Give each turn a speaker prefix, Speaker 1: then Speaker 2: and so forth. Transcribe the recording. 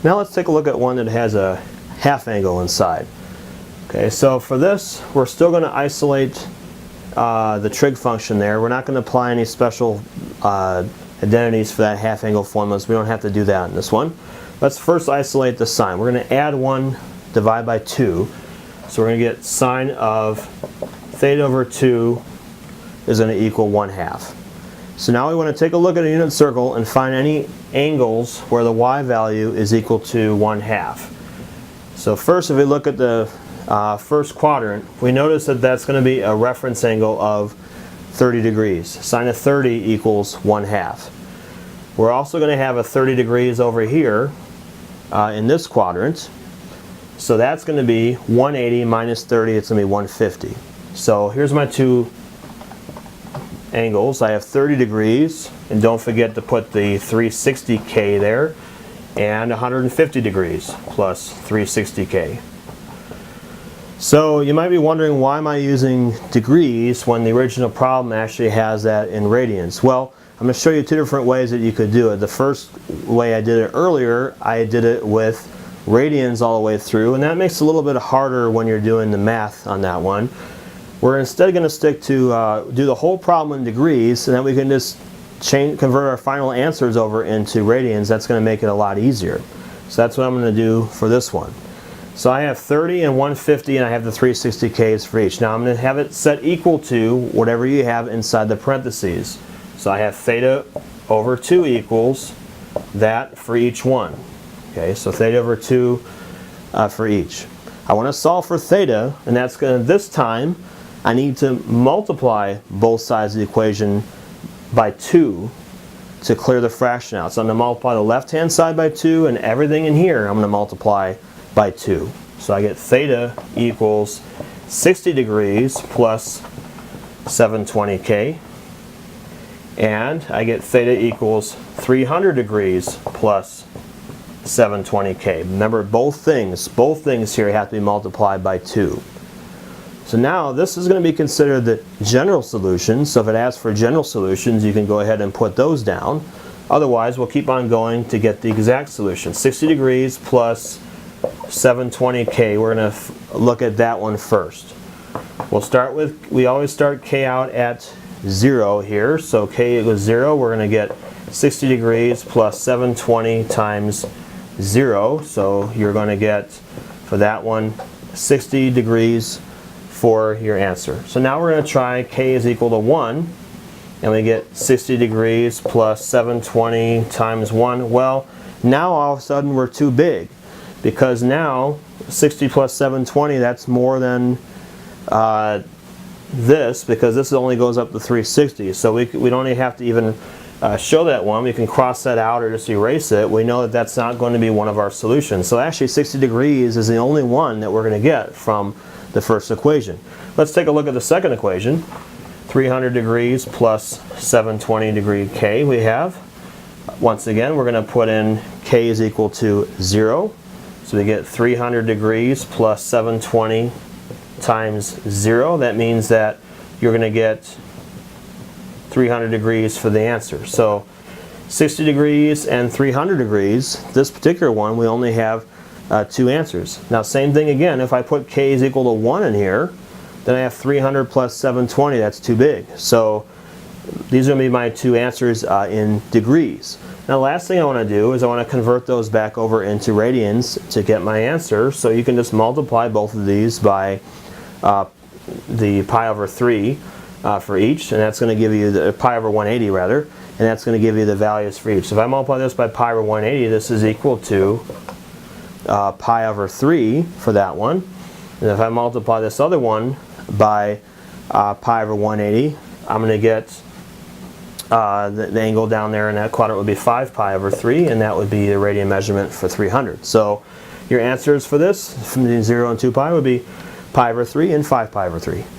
Speaker 1: Now let's take a look at one that has a half angle inside. Okay, so for this, we're still going to isolate the trig function there. We're not going to apply any special identities for that half angle formulas. We don't have to do that in this one. Let's first isolate the sign. We're going to add 1, divide by 2. So we're going to get sine of theta over 2 is going to equal 1/2. So now we want to take a look at a unit circle and find any angles where the y value is equal to 1/2. So first, if we look at the first quadrant, we notice that that's going to be a reference angle of 30 degrees. Sine of 30 equals 1/2. We're also going to have a 30 degrees over here in this quadrant. So that's going to be 180 minus 30, it's going to be 150. So here's my two angles. I have 30 degrees, and don't forget to put the 360K there, and 150 degrees plus 360K. So you might be wondering, why am I using degrees when the original problem actually has that in radians? Well, I'm going to show you two different ways that you could do it. The first way I did it earlier, I did it with radians all the way through, and that makes it a little bit harder when you're doing the math on that one. We're instead going to stick to do the whole problem in degrees, and then we can just convert our final answers over into radians. That's going to make it a lot easier. So that's what I'm going to do for this one. So I have 30 and 150, and I have the 360Ks for each. Now I'm going to have it set equal to whatever you have inside the parentheses. So I have theta over 2 equals that for each one. Okay, so theta over 2 for each. I want to solve for theta, and that's going to, this time, I need to multiply both sides of the equation by 2 to clear the fraction out. So I'm going to multiply the left-hand side by 2, and everything in here I'm going to multiply by 2. So I get theta equals 60 degrees plus 720K. And I get theta equals 300 degrees plus 720K. Remember, both things here have to be multiplied by 2. So now this is going to be considered the general solution. So if it asks for general solutions, you can go ahead and put those down. Otherwise, we'll keep on going to get the exact solution. 60 degrees plus 720K. We're going to look at that one first. We'll start with, we always start K out at 0 here. So K equals 0. We're going to get 60 degrees plus 720 times 0. So you're going to get, for that one, 60 degrees for your answer. So now we're going to try K is equal to 1, and we get 60 degrees plus 720 times 1. Well, now all of a sudden we're too big, because now 60 plus 720, that's more than this, because this only goes up to 360. So we don't even have to even show that one. We can cross that out or just erase it. We know that that's not going to be one of our solutions. So actually 60 degrees is the only one that we're going to get from the first equation. Let's take a look at the second equation. 300 degrees plus 720 degree K we have. Once again, we're going to put in K is equal to 0. So we get 300 degrees plus 720 times 0. That means that you're going to get 300 degrees for the answer. So 60 degrees and 300 degrees, this particular one, we only have two answers. Now same thing again, if I put K is equal to 1 in here, then I have 300 plus 720, that's too big. So these are going to be my two answers in degrees. Now the last thing I want to do is I want to convert those back over into radians to get my answer. So you can just multiply both of these by the pi over 3 for each, and that's going to give you the pi over 180 rather, and that's going to give you the values for each. So if I multiply this by pi over 180, this is equal to pi over 3 for that one. And if I multiply this other one by pi over 180, I'm going to get the angle down there in that quadrant would be 5 pi over 3, and that would be the radian measurement for 300. So your answers for this, from 0 and 2 pi, would be pi over 3 and 5 pi over 3.